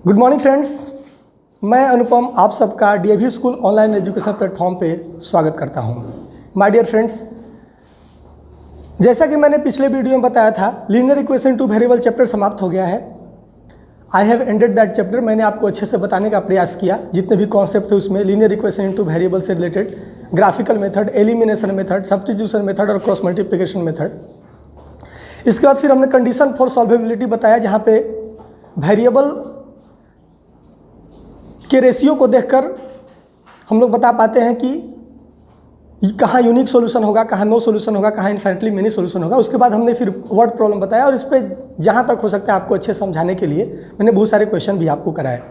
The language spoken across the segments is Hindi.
गुड मॉर्निंग फ्रेंड्स, मैं अनुपम आप सबका DAV school online education platform पे स्वागत करता हूं। माय डियर फ्रेंड्स, जैसा कि मैंने पिछले वीडियो में बताया था, linear equation two variable chapter समाप्त हो गया है। I have ended that chapter. मैंने आपको अच्छे से बताने का प्रयास किया। जितने भी कॉन्सेप्ट थे उसमें लीनियर इक्वेशन टू वेरिएबल से related graphical method, elimination method, substitution method और क्रॉस मल्टीप्लिकेशन मेथड। इसके बाद फिर हमने कंडीशन फॉर सॉल्वेबिलिटी बताया, जहाँ पे वेरिएबल के रेशियो को देखकर हम लोग बता पाते हैं कि कहाँ यूनिक सॉल्यूशन होगा, कहाँ नो सॉल्यूशन होगा, कहाँ इन्फिनिटली मेनी सॉल्यूशन होगा। उसके बाद हमने फिर वर्ड प्रॉब्लम बताया और इस पर जहाँ तक हो सकता है आपको अच्छे समझाने के लिए मैंने बहुत सारे क्वेश्चन भी आपको कराए।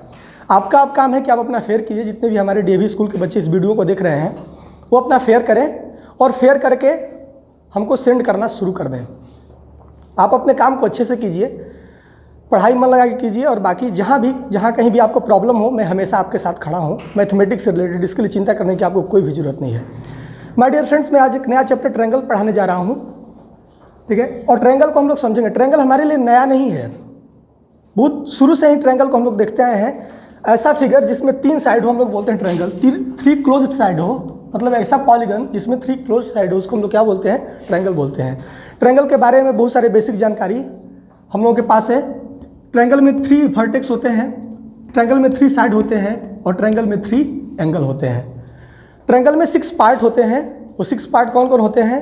आपका अब काम है कि आप अपना फेयर कीजिए। जितने भी हमारे डीएवी स्कूल के बच्चे इस वीडियो को देख रहे हैं वो अपना फेयर करें और फेयर करके हमको सेंड करना शुरू कर दें। आप अपने काम को अच्छे से कीजिए, पढ़ाई मन लगा के कीजिए और बाकी जहाँ कहीं भी आपको प्रॉब्लम हो, मैं हमेशा आपके साथ खड़ा हूँ। मैथमेटिक्स से रिलेटेड इसके लिए चिंता करने की आपको कोई भी ज़रूरत नहीं है। माय डियर फ्रेंड्स, मैं आज एक नया चैप्टर ट्रायंगल पढ़ाने जा रहा हूँ, ठीक है। और ट्रायंगल को हम लोग समझेंगे। ट्रायंगल हमारे लिए नया नहीं है, बहुत शुरू से ही ट्रायंगल को हम लोग देखते आए हैं। ऐसा फिगर जिसमें 3 साइड हो, हम लोग बोलते हैं ट्रायंगल। 3 क्लोज साइड हो, मतलब ऐसा पॉलीगन जिसमें 3 क्लोज साइड हो, उसको हम लोग क्या बोलते हैं? ट्रायंगल बोलते हैं। ट्रायंगल के बारे में बहुत सारे बेसिक जानकारी हम लोगों के पास है। ट्रायंगल में 3 वर्टेक्स होते हैं, ट्रायंगल में 3 साइड होते हैं और ट्रायंगल में 3 एंगल होते हैं। ट्रायंगल में 6 पार्ट होते हैं। वो 6 पार्ट कौन कौन होते हैं?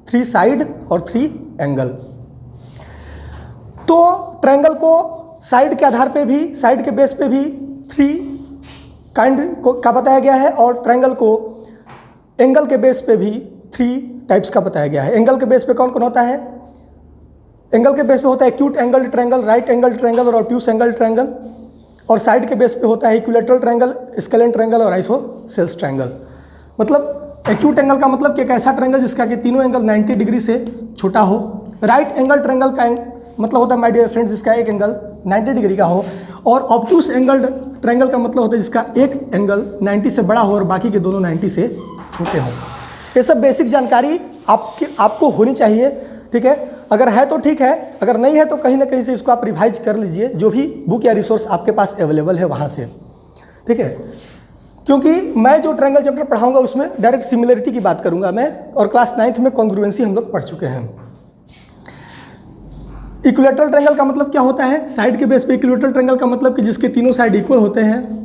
3 साइड और 3 एंगल। तो ट्रायंगल को साइड के आधार पे भी, साइड के बेस पे भी 3 काइंड का बताया गया है और ट्रायंगल को एंगल के बेस पे भी 3 टाइप्स का बताया गया है। एंगल के बेस पे कौन कौन होता है? एंगल के बेस पे होता है acute angle triangle, right angle triangle और ऑब्ट्यूस एंगल ट्रायंगल। और साइड के बेस पे होता है इक्विलैटरल ट्रायंगल, स्केलेन ट्रायंगल और आइसोसेल्स ट्रायंगल। मतलब एक्यूट एंगल का मतलब कि एक ऐसा ट्रायंगल जिसका कि तीनों एंगल 90 डिग्री से छोटा हो। राइट एंगल ट्रायंगल का मतलब होता है, माय डियर फ्रेंड्स, जिसका एक एंगल 90 डिग्री का हो। और ऑब्ट्यूस एंगल ट्रायंगल का मतलब होता है जिसका एक एंगल 90 से बड़ा हो और बाकी के दोनों 90 से छोटे हों। ये सब बेसिक जानकारी आपको होनी चाहिए, ठीक है। अगर है तो ठीक है, अगर नहीं है तो कहीं ना कहीं से इसको आप रिवाइज कर लीजिए, जो भी बुक या रिसोर्स आपके पास अवेलेबल है वहाँ से, ठीक है। क्योंकि मैं जो ट्रायंगल चैप्टर पढ़ाऊंगा उसमें डायरेक्ट सिमिलरिटी की बात करूंगा मैं, और क्लास 9th में कॉन्ग्रुएंसी हम लोग पढ़ चुके हैं। इक्विलैटरल ट्रायंगल का मतलब क्या होता है? साइड के बेस पे इक्विलैटरल ट्रायंगल का मतलब कि जिसके तीनों साइड इक्वल होते हैं।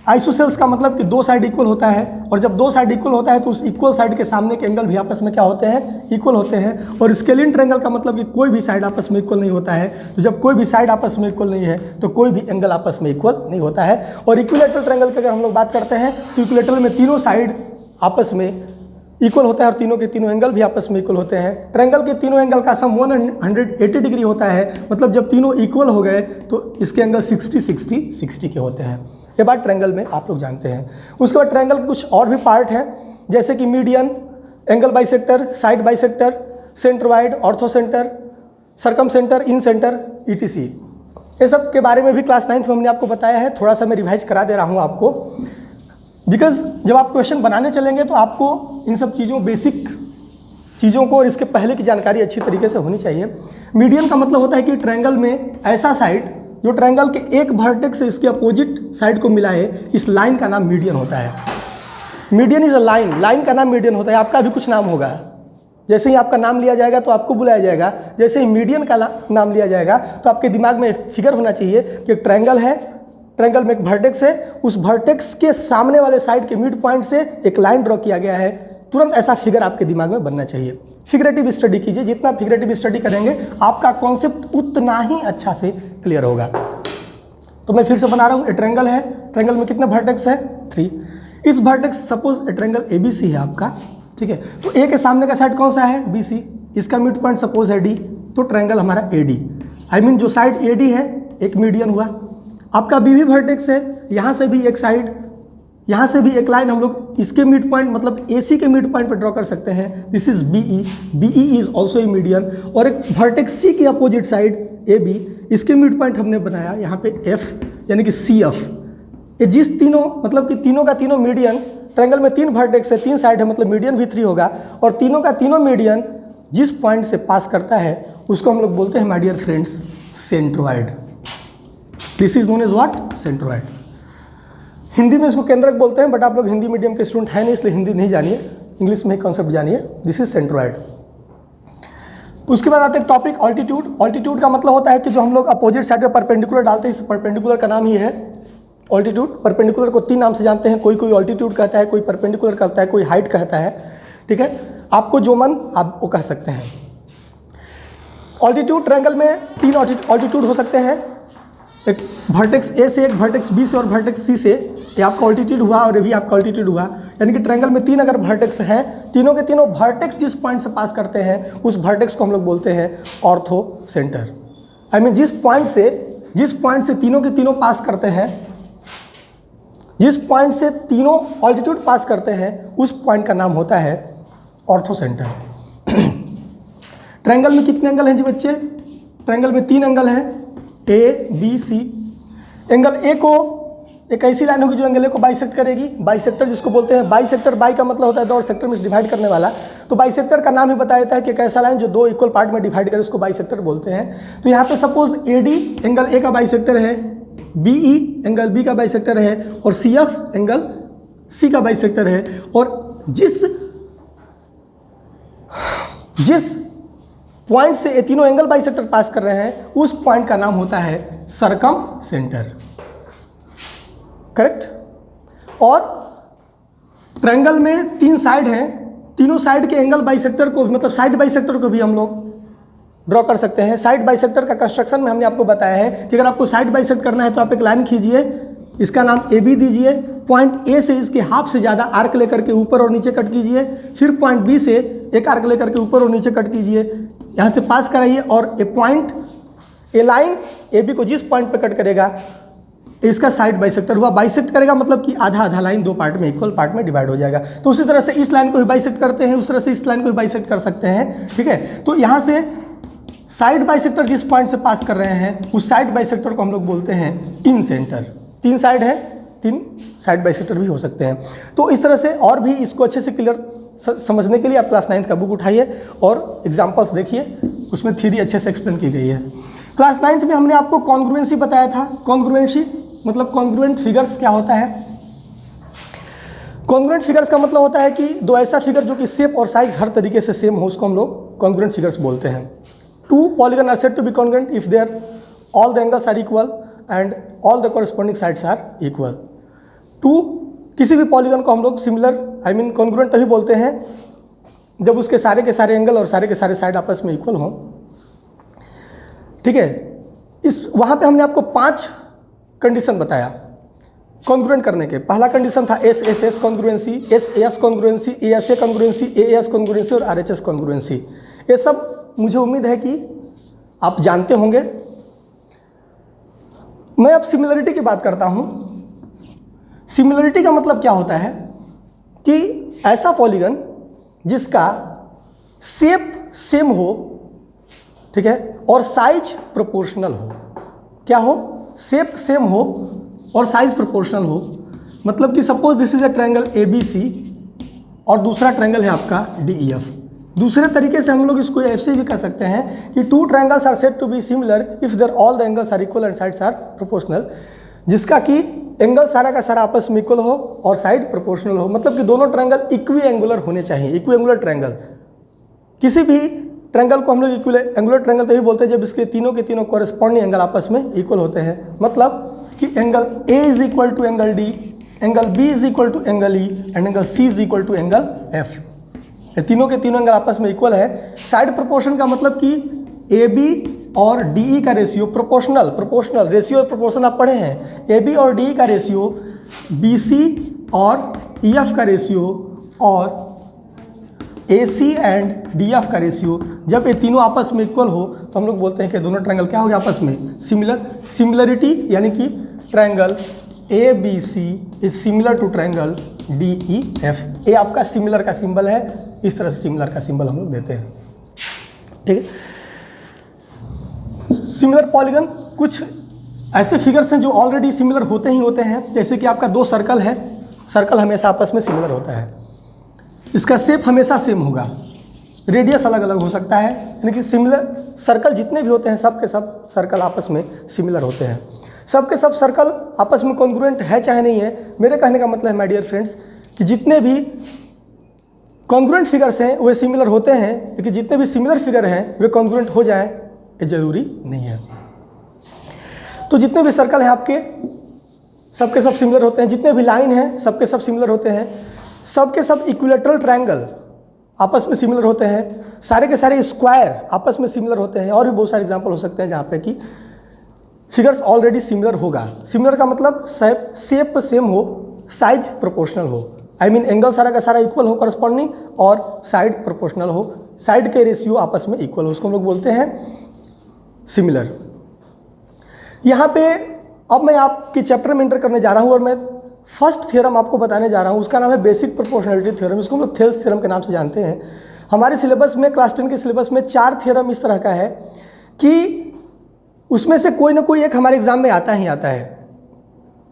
आइसोसेल्स का मतलब कि 2 साइड इक्वल होता है, और जब 2 साइड इक्वल होता है तो उस इक्वल साइड के सामने के एंगल भी आपस में क्या होते हैं? इक्वल होते हैं। और स्केलिन ट्रायंगल का मतलब कि कोई भी साइड आपस में इक्वल नहीं होता है। तो जब कोई भी साइड आपस में इक्वल नहीं है तो कोई भी एंगल आपस में इक्वल नहीं होता है। और इक्विलैटरल ट्रायंगल की अगर हम लोग बात करते हैं तो इक्विलैटरल में तीनों साइड आपस में इक्वल होता है और तीनों के तीनों एंगल भी आपस में इक्वल होते हैं। ट्रायंगल के तीनों एंगल का सम 180 डिग्री होता है। मतलब जब तीनों इक्वल हो गए तो इसके एंगल 60 के होते हैं। ये बात ट्रायंगल में आप लोग जानते हैं। उसके बाद ट्रायंगल के कुछ और भी पार्ट हैं, जैसे कि median, angle bisector, side bisector, centroid, orthocentre, circumcentre, incentre, ETC। ये सब के बारे में भी क्लास 9th में हमने आपको बताया है। थोड़ा सा मैं रिवाइज करा दे रहा हूँ आपको, बिकॉज जब आप क्वेश्चन बनाने चलेंगे तो आपको इन सब चीज़ों, बेसिक चीज़ों को और इसके पहले की जानकारी अच्छी तरीके से होनी चाहिए। मीडियन का मतलब होता है कि ट्रायंगल में ऐसा साइड जो ट्रायंगल के एक वर्टेक्स से इसके अपोजिट साइड को मिलाए, इस लाइन का नाम मीडियन होता है। Median is a line, line का नाम मीडियन होता है। आपका भी कुछ नाम होगा, जैसे ही आपका नाम लिया जाएगा तो आपको बुलाया जाएगा। जैसे ही मीडियन का नाम लिया जाएगा तो आपके दिमाग में फिगर होना चाहिए कि एक ट्रायंगल है, ट्रायंगल में एक वर्टेक्स है, उस वर्टेक्स के सामने वाले साइड के मिड पॉइंट से एक लाइन ड्रॉ किया गया है। तुरंत ऐसा फिगर आपके दिमाग में बनना चाहिए। फिगरेटिव स्टडी कीजिए, जितना फिगरेटिव स्टडी करेंगे आपका कॉन्सेप्ट उतना ही अच्छा से क्लियर होगा। तो मैं फिर से बना रहा हूँ, ट्रायंगल है, ट्रायंगल में कितने वर्टेक्स है? 3। इस वर्टेक्स, सपोज ट्रायंगल ABC है आपका, ठीक है। तो A के सामने का साइड कौन सा है? BC। इसका मिड पॉइंट सपोज है D, तो ट्रायंगल हमारा AD। आई मीन जो साइड AD है एक मीडियन हुआ। आपका BB वर्टेक्स है, यहाँ से भी एक साइड, यहाँ से भी एक लाइन हम लोग इसके मिड पॉइंट मतलब AC के मिड पॉइंट पर ड्रॉ कर सकते हैं। This is BE, BE is also a median. और एक वर्टेक्स C की अपोजिट साइड AB, इसके मिड पॉइंट हमने बनाया यहाँ पे F, यानी कि CF। ये जिस तीनों, मतलब कि तीनों का तीनों मीडियन, ट्रायंगल में 3 वर्टेक्स है, 3 साइड है, मतलब मीडियन भी 3 होगा। और तीनों का तीनों मीडियन जिस पॉइंट से पास करता है उसको हम लोग बोलते हैं, my dear friends, centroid. This is known as what, centroid. Hindi में इसको केंद्रक बोलते हैं, बट आप लोग हिंदी मीडियम के स्टूडेंट हैं नहीं, इसलिए हिंदी नहीं जानिए, इंग्लिश में ही कॉन्सेप्ट जानिए। This is centroid. उसके बाद आते हैं टॉपिक ऑल्टीट्यूड। ऑल्टीट्यूड का मतलब होता है कि जो हम लोग अपोजिट साइड में परपेंडिकुलर डालते हैं, इस परपेंडिकुलर का नाम ही है ऑल्टीट्यूड। परपेंडिकुलर को 3 नाम से जानते हैं, कोई ऑल्टीट्यूड कहता है, कोई परपेंडिकुलर कहता है, कोई हाइट कहता है, ठीक है। आपको जो मन आप वो कह सकते हैं। ऑल्टीट्यूड ट्रायंगल में 3 ऑल्टीट्यूड हो सकते हैं, एक वर्टेक्स ए से, एक वर्टेक्स बी से और वर्टेक्स सी से। ये आपका ऑल्टीट्यूड हुआ और ये भी आपका ऑल्टीट्यूड हुआ। यानी कि ट्रायंगल में 3 अगर वर्टेक्स हैं, तीनों के तीनों वर्टेक्स जिस पॉइंट से पास करते हैं उस वर्टेक्स को हम लोग बोलते हैं ऑर्थो सेंटर। आई मीन जिस पॉइंट से तीनों के तीनों पास करते हैं, जिस पॉइंट से तीनों ऑल्टीट्यूड पास करते हैं उस पॉइंट का नाम होता है ऑर्थो सेंटर। ट्रायंगल में कितने एंगल हैं जी बच्चे? ट्रायंगल में 3 एंगल हैं, ए बी सी। एंगल ए को एक ऐसी लाइन होगी जो एंगल ए को बाइसेक्ट करेगी, बाइसेक्टर जिसको बोलते हैं। बाइसेक्टर, बाई का मतलब होता है 2 और सेक्टर में डिवाइड करने वाला, तो बाइसेक्टर का नाम ही बता देता है कि एक ऐसा लाइन जो 2 इक्वल पार्ट में डिवाइड करे उसको बाइसेक्टर बोलते हैं। तो यहाँ पे suppose A D angle A का बाइसेक्टर है, बी ई एंगल बी का बाइसेक्टर है और सी एफ एंगल सी का बाइसेक्टर है। और जिस पॉइंट से ये तीनों एंगल बाइसेक्टर पास कर रहे हैं उस पॉइंट का नाम होता है सरकम सेंटर, करेक्ट। और ट्रायंगल में 3 साइड हैं, तीनों साइड के एंगल बाइसेक्टर को, मतलब साइड बाइसेक्टर को भी हम लोग ड्रॉ कर सकते हैं। साइड बाइसेक्टर का कंस्ट्रक्शन में हमने आपको बताया है कि अगर आपको साइड बाइसेक्ट करना है तो आप एक लाइन खींचिए, इसका नाम ए बी दीजिए, पॉइंट ए से इसके हाफ से ज़्यादा आर्क लेकर के ऊपर और नीचे कट कीजिए, फिर पॉइंट बी से एक आर्क लेकर के ऊपर और नीचे कट कीजिए, यहाँ से पास कराइए और ए लाइन ए बी को जिस पॉइंट पे कट करेगा इसका साइड बाइसेक्टर हुआ। बाइसेक्ट करेगा मतलब कि आधा आधा लाइन 2 पार्ट में, इक्वल पार्ट में डिवाइड हो जाएगा। तो उसी तरह से इस लाइन को भी बाइसेक्ट करते हैं, उस तरह से इस लाइन को भी बाइसेक्ट कर सकते हैं, ठीक है। तो यहाँ से साइड बाइसेक्टर जिस पॉइंट से पास कर रहे हैं उस साइड बाइसेक्टर को हम लोग बोलते हैं इन सेंटर। 3 साइड है, 3 साइड बाइसेक्टर भी हो सकते हैं। तो इस तरह से और भी इसको अच्छे से क्लियर समझने के लिए आप क्लास 9th का बुक उठाइए और एग्जाम्पल्स देखिए, उसमें थ्योरी अच्छे से एक्सप्लेन की गई है। क्लास 9th में हमने आपको कॉन्ग्रुएंसी बताया था। कॉन्ग्रुएंसी मतलब कॉन्ग्रुएंट फिगर्स क्या होता है? कॉन्ग्रुएंट फिगर्स का मतलब होता है कि 2 ऐसा फिगर जो कि शेप और साइज हर तरीके से सेम हो, उसको हम लोग कॉन्ग्रुएंट फिगर्स बोलते हैं। 2 polygon are said to be congruent if their all the angles are equal and all the corresponding sides are equal. 2 किसी भी पॉलीगन को हम लोग सिमिलर कॉन्ग्रुएंट तभी बोलते हैं जब उसके सारे के सारे एंगल और सारे के सारे साइड आपस में इक्वल हों, ठीक है। वहाँ पे हमने आपको 5 कंडीशन बताया कॉन्ग्रुएंट करने के। पहला कंडीशन था S S S congruency, S S congruency, A S A congruency, A S congruency और आर एच एस कॉन्ग्रुएंसी। ये सब मुझे उम्मीद है कि आप जानते होंगे। मैं अब सिमिलरिटी की बात करता हूँ। सिमिलरिटी का मतलब क्या होता है कि ऐसा पॉलीगन जिसका शेप सेम हो, ठीक है, और साइज प्रोपोर्शनल हो। क्या हो? शेप सेम हो और साइज प्रोपोर्शनल हो। मतलब कि suppose this is a triangle A B C और दूसरा ट्रायंगल है आपका डी ई एफ। दूसरे तरीके से हम लोग इसको ऐसे भी कर सकते हैं कि 2 triangles are said to be similar if their all the angles are equal and sides are proportional, जिसका कि एंगल सारा का सारा आपस में इक्वल हो और साइड प्रोपोर्शनल हो। मतलब कि दोनों ट्रायंगल इक्वी एंगुलर होने चाहिए। इक्वी एंगुलर ट्रायंगल, किसी भी ट्रायंगल को हम लोग इक्वल एंगुलर ट्रायंगल तभी बोलते हैं जब इसके तीनों के तीनों कॉरेस्पॉन्डिंग एंगल आपस में इक्वल होते हैं। मतलब कि angle A is equal to angle D, angle B is equal to angle E and angle C is equal to angle F. ये तीनों के तीनों एंगल आपस में इक्वल है। साइड प्रोपोर्शन का मतलब कि ए बी और डी ई का रेशियो प्रोपोर्शनल रेशियो और प्रोपोर्शन आप पढ़े हैं। ए बी और डी ई का रेशियो, बी सी और ई एफ का रेशियो और ए सी एंड डी एफ का रेशियो, जब ये तीनों आपस में इक्वल हो तो हम लोग बोलते हैं कि दोनों ट्रायंगल क्या हो गया आपस में सिमिलर। सिमिलरिटी यानी कि triangle A B C is similar to triangle D E F. ये आपका सिमिलर का सिंबल है। इस तरह से सिमिलर का सिंबल हम लोग देते हैं, ठीक है। सिमिलर पॉलीगन कुछ ऐसे फिगर्स हैं जो ऑलरेडी सिमिलर होते ही होते हैं। जैसे कि आपका 2 सर्कल है, सर्कल हमेशा आपस में सिमिलर होता है, इसका शेप हमेशा सेम होगा, रेडियस अलग अलग हो सकता है। यानी कि सिमिलर सर्कल जितने भी होते हैं सब के सब सर्कल आपस में सिमिलर होते हैं। सब के सब सर्कल आपस में कॉन्ग्रुएंट है चाहे नहीं है, मेरे कहने का मतलब है माय डियर फ्रेंड्स कि जितने भी कॉन्ग्रुएंट फिगर्स हैं वे सिमिलर होते हैं, लेकिन जितने भी सिमिलर फिगर हैं वे कॉन्ग्रुएंट हो जाएं ये जरूरी नहीं है। तो जितने भी सर्कल हैं आपके सबके सब सिमिलर होते हैं, जितने भी लाइन हैं सबके सब सिमिलर होते हैं, सबके सब इक्विलेटरल ट्रायंगल आपस में सिमिलर होते हैं, सारे के सारे स्क्वायर आपस में सिमिलर होते हैं, और भी बहुत सारे एग्जांपल हो सकते हैं जहाँ पे कि फिगर्स ऑलरेडी सिमिलर होगा। सिमिलर का मतलब शेप सेम हो, साइज प्रोपोर्शनल हो, आई मीन एंगल सारा का सारा इक्वल हो करस्पॉन्डिंग, और साइड प्रोपोर्शनल हो, साइड के रेशियो आपस में इक्वल हो, उसको हम लोग बोलते हैं सिमिलर। यहाँ पे अब मैं आपके चैप्टर में एंटर करने जा रहा हूँ और मैं फर्स्ट थ्योरम आपको बताने जा रहा हूँ, उसका नाम है बेसिक प्रोपोर्शनलिटी थ्योरम। इसको हम लोग थेल्स थ्योरम के नाम से जानते हैं। हमारे सिलेबस में क्लास 10 के सिलेबस में 4 थ्योरम इस तरह का है कि उसमें से कोई ना कोई एक हमारे एग्जाम में आता ही आता है,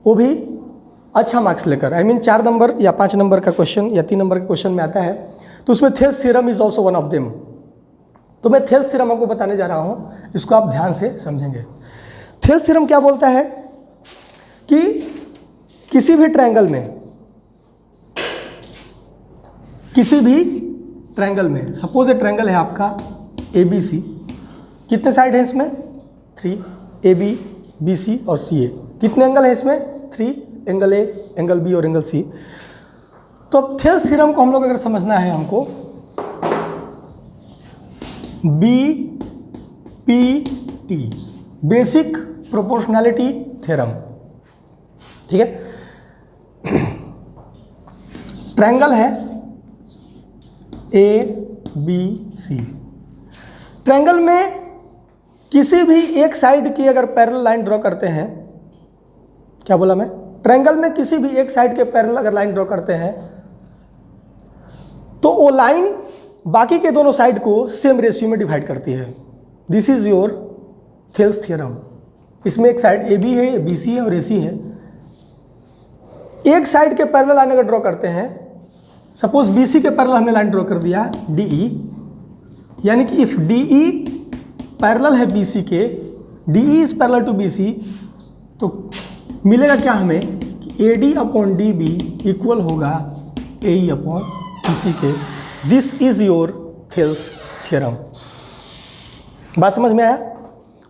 वो भी अच्छा मार्क्स लेकर, आई मीन 4 नंबर या 5 नंबर का क्वेश्चन या 3 नंबर का क्वेश्चन में आता है, तो उसमें Thales theorem is also one of them. तो मैं थेल्स थ्योरम आपको बताने जा रहा हूँ, इसको आप ध्यान से समझेंगे। थेल्स थ्योरम क्या बोलता है कि किसी भी ट्रायंगल में सपोज ए ट्रायंगल है आपका ABC, कितने साइड हैं इसमें 3, AB BC और CA, कितने एंगल हैं इसमें 3, एंगल A एंगल B और एंगल C। तो अब थेल्स थ्योरम को हम लोग अगर समझना है हमको BPT बेसिक प्रोपोर्शनैलिटी थ्योरम, ठीक है। ट्रायंगल है ABC, ट्रायंगल में किसी भी एक साइड की अगर पैरेलल लाइन ड्रॉ करते हैं, क्या बोला मैं, ट्रायंगल में किसी भी एक साइड के पैरेलल अगर लाइन ड्रॉ करते हैं तो वो लाइन बाकी के दोनों साइड को सेम रेशियो में डिवाइड करती है। This is your Thales theorem. इसमें एक साइड AB है, BC है और AC है। एक साइड के पैरेलल लाइन अगर ड्रॉ करते हैं, सपोज BC के पैरेलल हमने लाइन ड्रॉ कर दिया DE, यानी कि इफ DE पैरेलल है BC के, DE is parallel to BC, तो मिलेगा क्या हमें कि AD अपॉन DB इक्वल होगा AE अपॉन BC के। This is your Thales theorem. बात समझ में आया?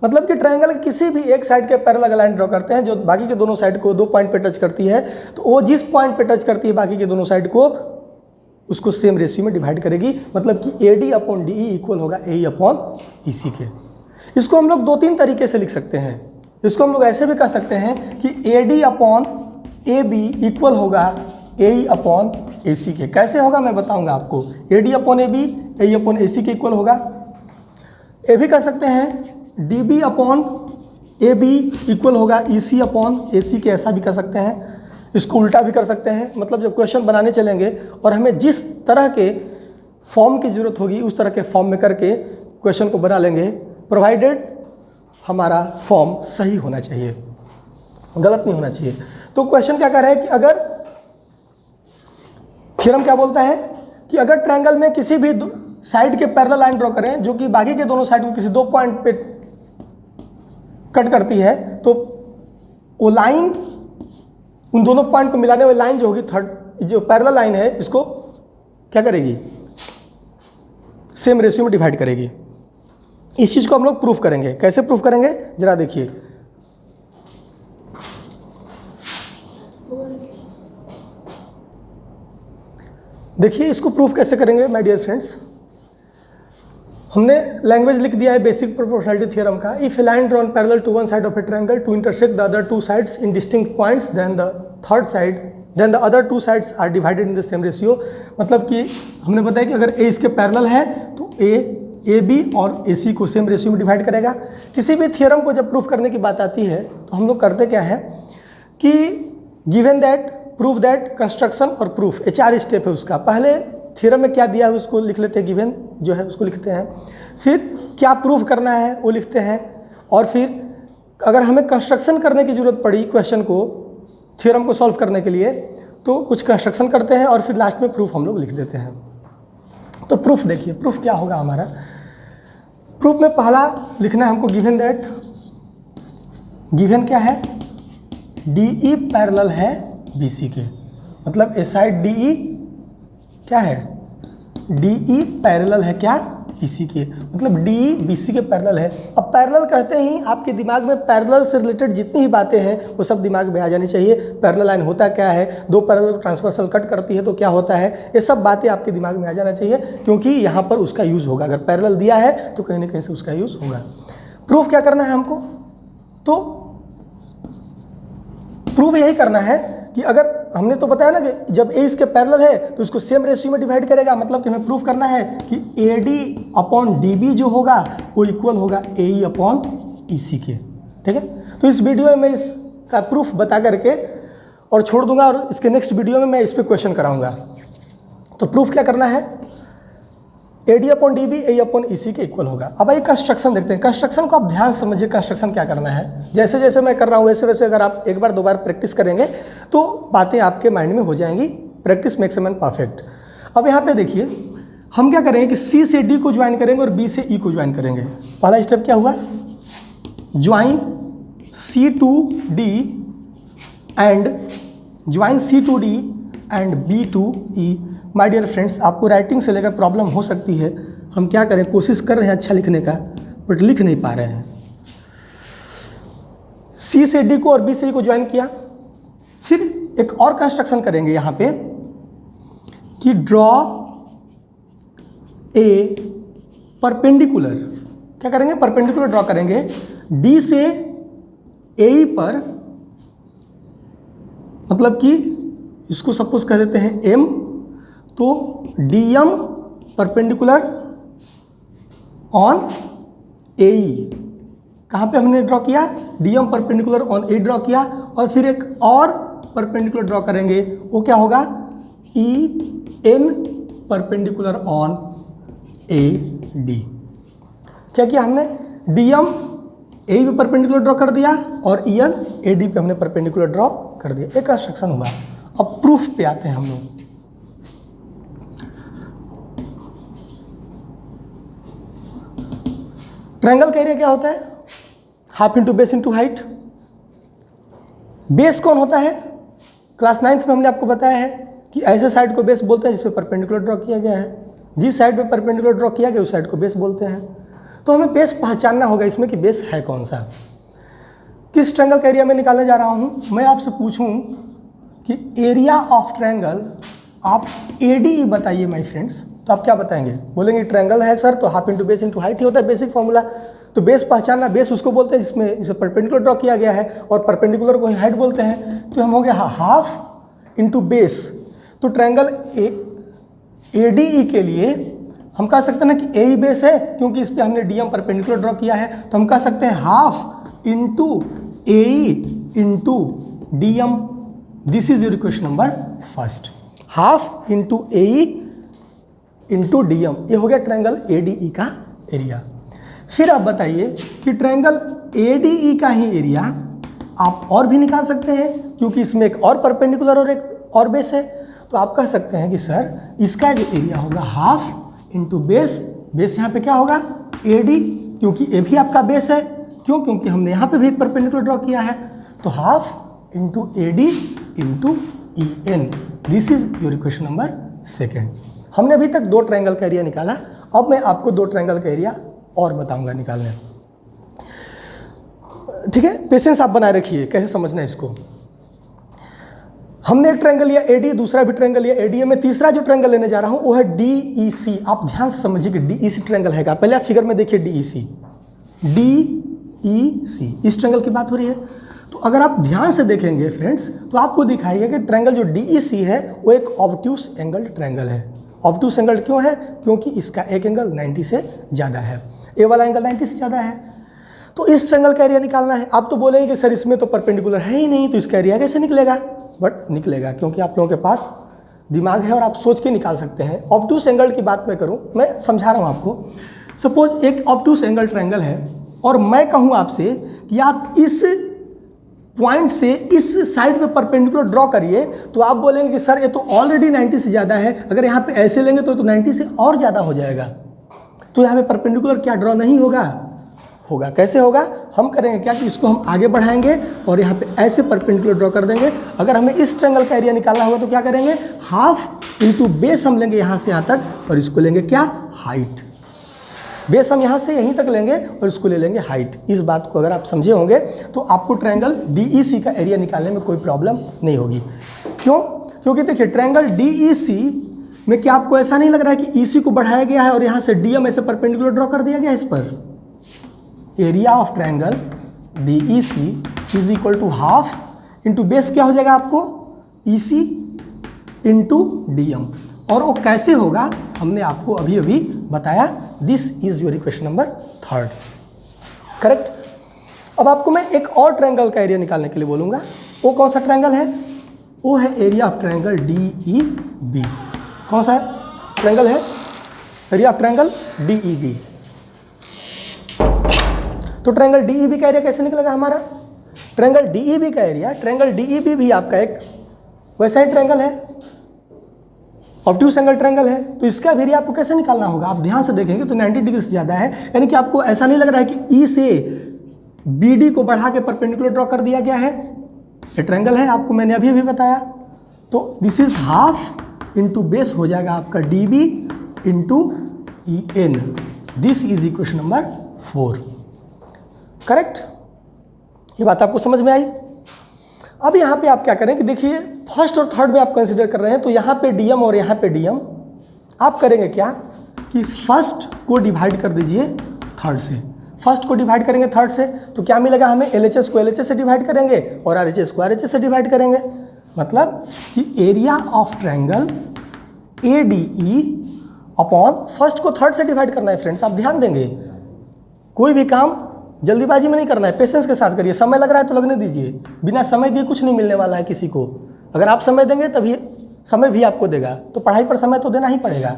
मतलब कि ट्रायंगल के किसी भी एक साइड के पैरेलल अगर लाइन ड्रॉ करते हैं जो बाकी के दोनों साइड को 2 पॉइंट पे टच करती है, तो वो जिस पॉइंट पे टच करती है बाकी के दोनों साइड को, उसको सेम रेशियो में डिवाइड करेगी। मतलब कि AD अपॉन DE इक्वल होगा AE अपॉन EC के। इसको हम लोग 2-3 तरीके से लिख सकते हैं। इसको हम लोग ऐसे भी कह सकते हैं कि AD अपॉन AB इक्वल होगा AE अपॉन AC के। कैसे होगा मैं बताऊंगा आपको। AD upon AB AE upon AC के इक्वल होगा। ये भी कह सकते हैं DB अपॉन AB इक्वल होगा EC अपॉन AC के, ऐसा भी कर सकते हैं। इसको उल्टा भी कर सकते हैं। मतलब जब क्वेश्चन बनाने चलेंगे और हमें जिस तरह के फॉर्म की ज़रूरत होगी उस तरह के फॉर्म में करके क्वेश्चन को बना लेंगे, प्रोवाइडेड हमारा फॉर्म सही होना चाहिए, गलत नहीं होना चाहिए। तो क्वेश्चन क्या कह रहा है कि अगर थ्योरम क्या बोलता है कि अगर ट्रायंगल में किसी भी साइड के पैरेलल लाइन ड्रॉ करें जो कि बाकी के दोनों साइड को किसी 2 पॉइंट पे कट करती है, तो वो लाइन उन दोनों पॉइंट को मिलाने वाली लाइन जो होगी, थर्ड जो पैरेलल लाइन है, इसको क्या करेगी, सेम रेशियो में डिवाइड करेगी। इस चीज़ को हम लोग प्रूफ करेंगे। कैसे प्रूफ करेंगे जरा देखिए। देखिए इसको प्रूफ कैसे करेंगे माय डियर फ्रेंड्स। हमने लैंग्वेज लिख दिया है बेसिक प्रोपोर्शनलिटी थ्योरम का। If a line drawn parallel to one side of a triangle to intersect the other 2 sides in distinct points, then the other 2 sides are divided in the same ratio. मतलब कि हमने बताया कि अगर ए इसके पैरेलल है तो AB और AC को सेम रेशियो में डिवाइड करेगा। किसी भी थ्योरम को जब प्रूफ करने की बात आती है तो हम लोग करते क्या है कि given that, proof that, construction और प्रूफ, ये 4 स्टेप है उसका। पहले थ्योरम में क्या दिया है उसको लिख लेते हैं, गिवन जो है उसको लिखते हैं, फिर क्या प्रूफ करना है वो लिखते हैं, और फिर अगर हमें कंस्ट्रक्शन करने की ज़रूरत पड़ी क्वेश्चन को, थ्योरम को सॉल्व करने के लिए, तो कुछ कंस्ट्रक्शन करते हैं और फिर लास्ट में प्रूफ हम लोग लिख देते हैं। तो प्रूफ देखिए, प्रूफ क्या होगा हमारा। प्रूफ में पहला लिखना है हमको गिवन दैट गिवन क्या है, DE पैरेलल है BC के, मतलब ए साइड DE क्या है, DE पैरेलल है क्या, BC के, मतलब DE BC के पैरेलल है। अब पैरेलल कहते ही आपके दिमाग में पैरेलल से रिलेटेड जितनी ही बातें हैं वो सब दिमाग में आ जानी चाहिए। पैरेलल लाइन होता क्या है, दो पैरेलल को ट्रांसवर्सल कट करती है तो क्या होता है, ये सब बातें आपके दिमाग में आ जाना चाहिए, क्योंकि यहाँ पर उसका यूज़ होगा। अगर पैरेलल दिया है तो कहीं ना कहीं से उसका यूज़ होगा। प्रूफ क्या करना है हमको, तो प्रूफ यही करना है कि अगर हमने तो बताया ना कि जब ए इसके पैरेलल है तो इसको सेम रेशियो में डिवाइड करेगा, मतलब कि हमें प्रूफ करना है कि AD अपॉन DB जो होगा वो इक्वल होगा AE अपॉन EC के। ठीक है, तो इस वीडियो में मैं इसका प्रूफ बता करके और छोड़ दूंगा, और इसके नेक्स्ट वीडियो में मैं इस पर क्वेश्चन कराऊंगा। तो प्रूफ क्या करना है, AD upon DB AE upon EC के इक्वल होगा। अब आइए कंस्ट्रक्शन देखते हैं। कंस्ट्रक्शन को आप ध्यान से समझिए, कंस्ट्रक्शन क्या करना है। जैसे जैसे मैं कर रहा हूँ वैसे वैसे अगर आप एक बार दो बार प्रैक्टिस करेंगे तो बातें आपके माइंड में हो जाएंगी। Practice makes a man perfect. अब यहाँ पे देखिए हम क्या करेंगे कि C से D को ज्वाइन करेंगे और B से E को ज्वाइन करेंगे। पहला स्टेप क्या हुआ, join C to D and join C to D and B to E। My dear friends, आपको राइटिंग से लेकर प्रॉब्लम हो सकती है, हम क्या करें, कोशिश कर रहे हैं अच्छा लिखने का बट लिख नहीं पा रहे हैं। C से D को और B से E को ज्वाइन किया, फिर एक और कंस्ट्रक्शन करेंगे यहाँ पे कि ड्रॉ ए परपेंडिकुलर। क्या करेंगे, परपेंडिकुलर ड्रॉ करेंगे D से AE पर, मतलब कि इसको सपोज कह देते हैं M, तो DM परपेंडिकुलर ऑन AE। कहाँ पे हमने ड्रॉ किया, DM perpendicular on AE draw किया, और फिर एक और परपेंडिकुलर ड्रॉ करेंगे, वो क्या होगा, EN परपेंडिकुलर ऑन AD। क्या किया हमने, DM AE पे परपेंडिकुलर ड्रॉ कर दिया और EN AD पे हमने परपेंडिकुलर ड्रॉ कर दिया। एक कंस्ट्रक्शन हुआ। अब प्रूफ पे आते हैं हम लोग। ट्रायंगल का एरिया क्या होता है, half into base into height. Base कौन होता है, क्लास 9th में हमने आपको बताया है कि ऐसे साइड को बेस बोलते हैं जिसमें परपेंडिकुलर ड्रॉ किया गया है। जिस साइड पे परपेंडिकुलर ड्रॉ किया गया उस साइड को बेस बोलते हैं। तो हमें बेस पहचानना होगा इसमें कि बेस है कौन सा। किस ट्रायंगल का एरिया में निकालने जा रहा हूँ, मैं आपसे पूछूँ कि एरिया ऑफ ट्रायंगल आप ADE बताइए माय फ्रेंड्स, तो आप क्या बताएंगे, बोलेंगे ट्रायंगल है सर तो half into base into height ही होता है बेसिक फॉर्मूला। तो बेस पहचानना, बेस उसको बोलते हैं जिसमें परपेंडिकुलर ड्रॉ किया गया है, और परपेंडिकुलर को ही हाइट बोलते हैं। तो हम हो गया हाफ इंटू बेस। तो ट्रायंगल ADE के लिए हम कह सकते हैं ना कि AE बेस है, क्योंकि इस पर हमने DM परपेंडिकुलर ड्रॉ किया है। तो हम कह सकते हैं half into AE into DM। This is your equation number first, half into AE into DM। ये हो गया ट्रायंगल ADE का एरिया। फिर आप बताइए कि ट्रायंगल ADE का ही एरिया आप और भी निकाल सकते हैं, क्योंकि इसमें एक और परपेंडिकुलर और एक और बेस है। तो आप कह सकते हैं कि सर इसका जो एरिया होगा हाफ इंटू बेस। बेस यहाँ पे क्या होगा, AD, क्योंकि ये भी आपका बेस है। क्यों, क्योंकि हमने यहाँ पे भी एक परपेंडिकुलर ड्रॉ किया है। तो half into AD into EN। This is your equation number second. हमने अभी तक दो ट्रायंगल का एरिया निकाला, अब मैं आपको दो ट्रायंगल का एरिया और बताऊंगा निकालने। ठीक है, पेशेंस आप बनाए रखिए, कैसे समझना है इसको। हमने एक ट्रायंगल लिया AD, दूसरा भी ट्रायंगल लिया ADA में, तीसरा जो ट्रायंगल लेने जा रहा हूं वो है DEC। आप ध्यान से समझिए कि DEC ट्रायंगल है क्या। पहले आप फिगर में देखिए DEC, इस ट्रायंगल की बात हो रही है। तो अगर आप ध्यान से देखेंगे फ्रेंड्स तो आपको दिखाएगा कि ट्रायंगल जो DEC है वो एक ऑब्ट्यूस एंगल्ड ट्रायंगल है। ऑब्ट्यूस एंगल्ड क्यों है, क्योंकि इसका एक एंगल 90 से ज़्यादा है, ए वाला एंगल 90 से ज़्यादा है। तो इस ट्रायंगल का एरिया निकालना है। आप तो बोलेंगे कि सर इसमें तो परपेंडिकुलर है ही नहीं, तो इसका एरिया कैसे निकलेगा। बट निकलेगा, क्योंकि आप लोगों के पास दिमाग है और आप सोच के निकाल सकते हैं। ऑब्ट्यूस एंगल की बात मैं करूं, मैं समझा रहा हूं आपको। सपोज एक ऑब्ट्यूस एंगल ट्रायंगल है और मैं कहूं आपसे कि आप इस पॉइंट से इस साइड पे परपेंडिकुलर ड्रॉ करिए, तो आप बोलेंगे कि सर ये तो ऑलरेडी 90 से ज़्यादा है, अगर यहाँ पे ऐसे लेंगे तो 90 से और ज़्यादा हो जाएगा। तो यहाँ पे परपेंडिकुलर क्या ड्रॉ नहीं होगा, होगा। कैसे होगा, हम करेंगे क्या कि इसको हम आगे बढ़ाएंगे और यहाँ पे ऐसे परपेंडिकुलर ड्रॉ कर देंगे। अगर हमें इस ट्रायंगल का एरिया निकालना होगा तो क्या करेंगे, हाफ इंटू बेस हम लेंगे यहाँ से यहाँ तक और इसको लेंगे क्या, हाइट। बेस हम यहाँ से यहीं तक लेंगे और इसको ले लेंगे हाइट। इस बात को अगर आप समझे होंगे तो आपको ट्रायंगल DEC का एरिया निकालने में कोई प्रॉब्लम नहीं होगी। क्यों? क्योंकि देखिए ट्रायंगल DEC में क्या आपको ऐसा नहीं लग रहा है कि EC को बढ़ाया गया है और यहाँ से DM ऐसे परपेंडिकुलर ड्रॉ कर दिया गया है इस पर। Area of triangle DEC is equal to half into base क्या हो जाएगा आपको, EC इंटू DM। और वो कैसे होगा हमने आपको अभी अभी बताया। This is your equation number 3, correct. अब आपको मैं एक और ट्रायंगल का एरिया निकालने के लिए बोलूँगा। वो कौन सा ट्रायंगल है, वो है एरिया ऑफ ट्रायंगल DEB। कौन सा है ट्रायंगल है, एरिया ऑफ ट्रायंगल DEB। तो ट्रायंगल DEB का एरिया कैसे निकलेगा हमारा, ट्रायंगल DEB का एरिया, ट्रायंगल DEB भी आपका एक वैसा ही ट्रायंगल है, ऑब्ट्यूज एंगल ट्रायंगल है। तो इसका भी एरिया आपको कैसे निकालना होगा, आप ध्यान से देखेंगे तो 90 डिग्री से ज़्यादा है, यानी कि आपको ऐसा नहीं लग रहा है कि E से BD को बढ़ा के परपेंडिकुलर ड्रॉ कर दिया गया है। ये ट्रायंगल है, आपको मैंने अभी अभी बताया। तो this is half into base हो जाएगा आपका DB into EN। This is equation number 4, correct. ये बात आपको समझ में आई। अब यहाँ पे आप क्या करें कि देखिए फर्स्ट और थर्ड में आप कंसिडर कर रहे हैं, तो यहाँ पे DM और यहाँ पे DM, आप करेंगे क्या कि फर्स्ट को डिवाइड कर दीजिए थर्ड से। फर्स्ट को डिवाइड करेंगे थर्ड से तो क्या मिलेगा हमें, LHS को LHS से डिवाइड करेंगे और RHS को RHS से डिवाइड करेंगे। मतलब कि area of triangle ADE upon first को थर्ड से डिवाइड करना है। फ्रेंड्स आप ध्यान देंगे, कोई भी काम जल्दीबाजी में नहीं करना है, पेशेंस के साथ करिए। समय लग रहा है तो लगने दीजिए, बिना समय दिए कुछ नहीं मिलने वाला है किसी को। अगर आप समय देंगे तभी समय भी आपको देगा, तो पढ़ाई पर समय तो देना ही पड़ेगा,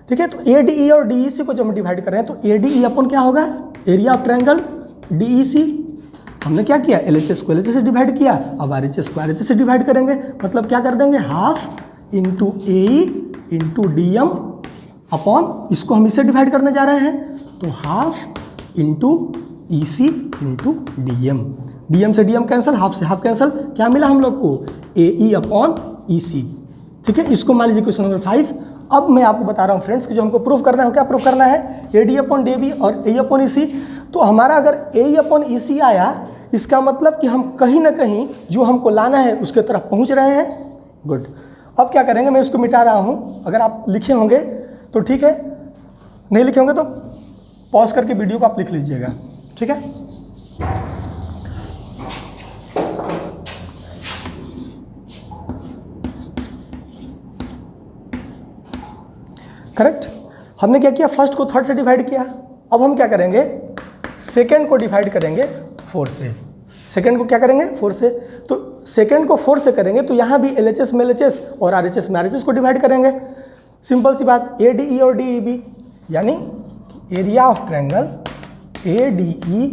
ठीक है। तो ADE और DEC को जब हम डिवाइड कर रहे हैं तो ADE अपन क्या होगा, एरिया ऑफ ट्रायंगल DEC। हमने क्या किया, LHS को LHS से डिवाइड किया, अब RHS को RHS से डिवाइड करेंगे। मतलब क्या कर देंगे, half into AE into DM upon, इसको हम इससे डिवाइड करने जा रहे हैं तो half into EC into DM। DM से DM कैंसिल, हाफ से हाफ कैंसिल, क्या मिला हम लोग को, AE अपॉन EC, ठीक है। इसको मान लीजिए क्वेश्चन नंबर 5। अब मैं आपको बता रहा हूँ फ्रेंड्स कि जो हमको प्रूफ करना है, क्या प्रूफ करना है, AD अपॉन DB और AE अपॉन EC। तो हमारा अगर AE अपॉन EC आया, इसका मतलब कि हम कहीं ना कहीं जो हमको लाना है उसके तरफ पहुँच रहे हैं। गुड। अब क्या करेंगे, मैं इसको मिटा रहा हूँ। अगर आप लिखे होंगे तो ठीक है, नहीं लिखे होंगे तो पॉज करके वीडियो को आप लिख लीजिएगा, ठीक है। करेक्ट। हमने क्या किया, फर्स्ट को थर्ड से डिवाइड किया। अब हम क्या करेंगे, सेकंड को डिवाइड करेंगे 4 से। सेकंड को क्या करेंगे, 4 से। तो सेकंड को 4 से करेंगे तो यहाँ भी LHS में LHS और RHS में RHS को डिवाइड करेंगे। सिंपल सी बात, ADE और DEB, यानी area of triangle ADE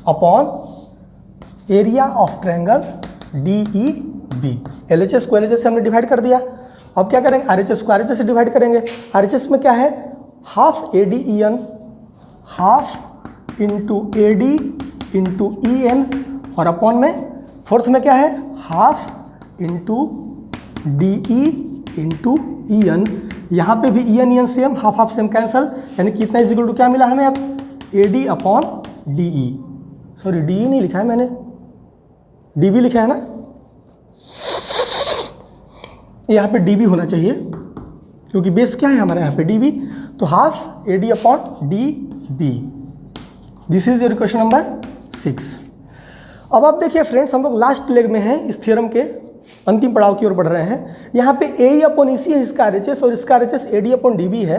upon area of triangle DEB। LHS को LHS से हमने डिवाइड कर दिया। अब क्या करेंगे, RHS को RHS से डिवाइड करेंगे। RHS में क्या है, half ADEN, half into AD into EN और अपॉन में फोर्थ में क्या है, half into DE into EN। यहाँ पे भी EN same, half half same cancel, यानी कितना इज इक्वल टू क्या मिला हमें अब, AD upon DE। Sorry DE नहीं लिखा है मैंने, DB लिखा है ना, यहाँ पे DB होना चाहिए क्योंकि बेस क्या है हमारे यहाँ पे DB। तो half AD upon DB। This is your question number 6। अब आप देखिए फ्रेंड्स, हम लोग लास्ट लेग में हैं, इस थ्योरम के अंतिम पड़ाव की ओर बढ़ रहे हैं। यहाँ पे AE अपॉन EC है इसका RHS और इसका RHS AD अपॉन DB है,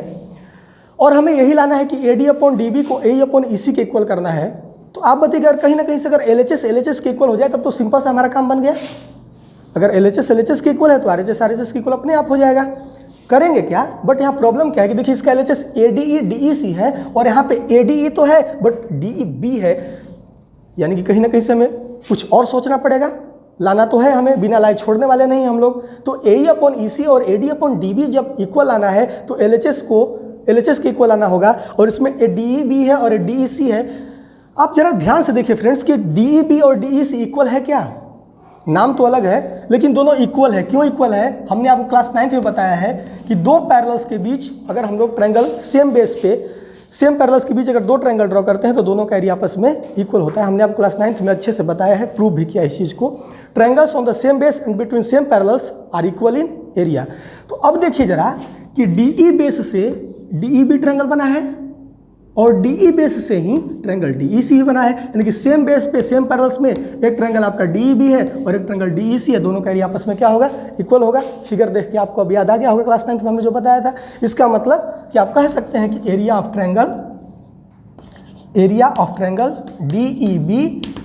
और हमें यही लाना है कि AD अपॉन DB को AE अपॉन EC के इक्वल करना है। तो आप बताइए, अगर कहीं ना कहीं से अगर LHS LHS के इक्वल हो जाए तब तो सिंपल सा हमारा काम बन गया। अगर LHS LHS के इक्वल है तो RHS RHS के इक्वल अपने आप हो जाएगा। करेंगे क्या, बट यहाँ प्रॉब्लम क्या है कि देखिए इसका LHS ADE DEC है और यहाँ पे ADE तो है बट DEB है, यानी कि कहीं ना कहीं से हमें कुछ और सोचना पड़ेगा। लाना तो है हमें, बिना लाए छोड़ने वाले नहीं हम लोग। तो AE अपॉन EC और AD अपॉन DB जब इक्वल आना है तो LHS को LHS के इक्वल आना होगा, और इसमें DEB है और DEC है। आप जरा ध्यान से देखिए फ्रेंड्स कि DEB और DEC इक्वल है क्या? नाम तो अलग है लेकिन दोनों इक्वल है। क्यों इक्वल है? हमने आपको क्लास 9th में बताया है कि दो पैरेलल्स के बीच अगर हम लोग ट्रायंगल सेम बेस पे सेम पैरेलल्स के बीच अगर दो ट्रायंगल ड्रॉ करते हैं तो दोनों का एरिया आपस में इक्वल होता है। हमने आपको क्लास 9th में अच्छे से बताया है, प्रूव भी किया इस चीज़ को। Triangles on the same base and between same parallels are equal in area. तो अब देखिए जरा कि DE बेस से DEB ट्रायंगल बना है और DE बेस से ही ट्रायंगल DEC भी बना है, यानी कि सेम बेस पे सेम पैरेलल्स में एक ट्रायंगल आपका DEB है और एक ट्रायंगल DEC है, दोनों का एरिया आपस में क्या होगा? इक्वल होगा। फिगर देख के आपको अब याद आ गया होगा क्लास 9th में हमने जो बताया था। इसका मतलब कि आप कह सकते हैं कि area of triangle DEB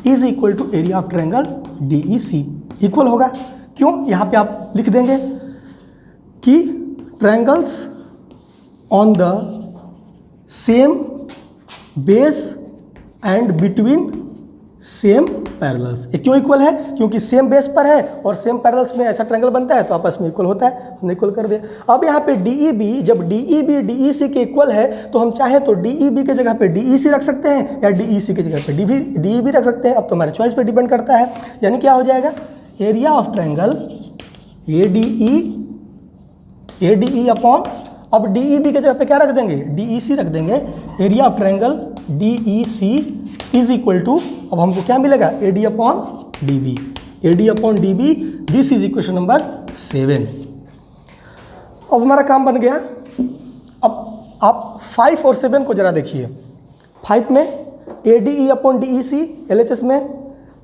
is equal to area of triangle DEC, equal होगा। क्यों? यहाँ पे आप लिख देंगे कि triangles on the same base and between same parallels. ये क्यों इक्वल है? क्योंकि सेम बेस पर है और सेम पैरेलल्स में ऐसा ट्रायंगल बनता है तो आपस में इक्वल होता है। हमने इक्वल कर दिया। अब यहाँ पे DEB, जब DEB DEC के इक्वल है तो हम चाहे तो DEB के जगह पे DEC रख सकते हैं या DEC के जगह पे DEB रख सकते हैं। अब तो हमारे चॉइस पे डिपेंड करता है। यानी क्या हो जाएगा? Area of triangle ADE upon, अब DEB के जगह पे क्या रख देंगे? DEC रख देंगे। Area of triangle DEC is equal to, अब हमको क्या मिलेगा? AD upon DB। AD upon DB, this is equation number 7। अब हमारा काम बन गया। अब आप 5 और 7 को जरा देखिए। 5 में ADE अपॉन DEC LHS में,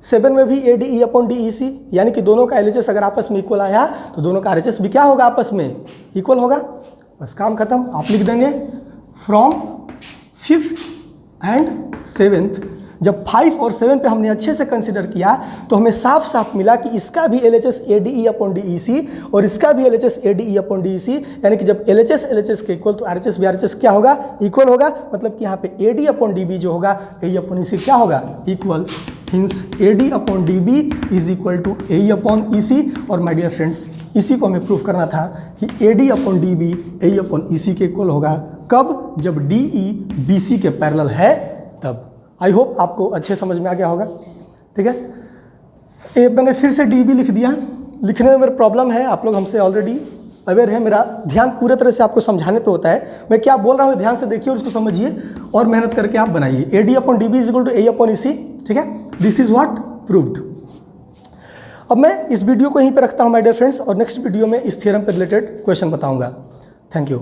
7 में भी ADE अपॉन DEC, यानी कि दोनों का LHS अगर आपस में इक्वल आया तो दोनों का RHS भी क्या होगा? आपस में इक्वल होगा। बस काम खत्म। आप लिख देंगे फ्रॉम 5th एंड 7th। जब 5 और 7 पे हमने अच्छे से कंसिडर किया तो हमें साफ साफ मिला कि इसका भी LHS ADE अपॉन DEC और इसका भी LHS ADE अपॉन DEC, यानी कि जब LHS के इक्वल तो RHS भी RHS क्या होगा? इक्वल होगा। मतलब कि यहाँ पे AD अपॉन DB जो होगा AE अपॉन EC क्या होगा? Equal. Hence AD upon DB is equal to AE upon EC। और माय डियर फ्रेंड्स, इसी को हमें प्रूव करना था कि AD upon DB AE upon EC के इक्वल होगा। कब? जब DE BC के पैरेलल है तब। आई होप आपको अच्छे समझ में आ गया होगा। ठीक है, ये मैंने फिर से DB लिख दिया। लिखने में मेरा प्रॉब्लम है, आप लोग हमसे ऑलरेडी अवेयर है। मेरा ध्यान पूरे तरह से आपको समझाने पे होता है। मैं क्या बोल रहा हूँ ध्यान से देखिए और उसको समझिए और मेहनत करके आप बनाइए। AD upon DB is equal to AE upon EC। ठीक है, दिस इज व्हाट प्रूव्ड। अब मैं इस वीडियो को यहीं पे रखता हूँ माय डियर फ्रेंड्स, और नेक्स्ट वीडियो में इस थ्योरम पे रिलेटेड क्वेश्चन बताऊंगा। Thank you.